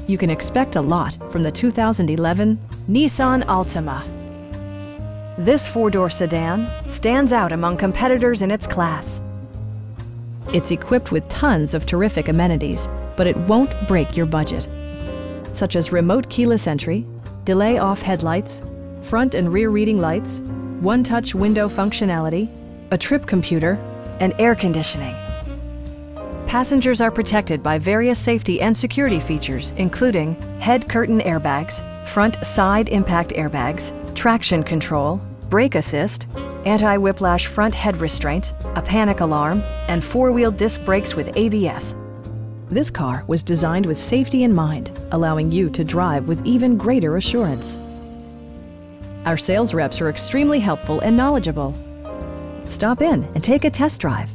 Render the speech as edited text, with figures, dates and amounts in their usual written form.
You can expect a lot from the 2011 Nissan Altima. This four-door sedan stands out among competitors in its class. It's equipped with tons of terrific amenities, but it won't break your budget, such as remote keyless entry, delay-off headlights, front and rear reading lights, one-touch window functionality, a trip computer, and air conditioning. Passengers are protected by various safety and security features, including head curtain airbags, front side impact airbags, traction control, brake assist, anti-whiplash front head restraints, a panic alarm, and four-wheel disc brakes with ABS. This car was designed with safety in mind, allowing you to drive with even greater assurance. Our sales reps are extremely helpful and knowledgeable. Stop in and take a test drive.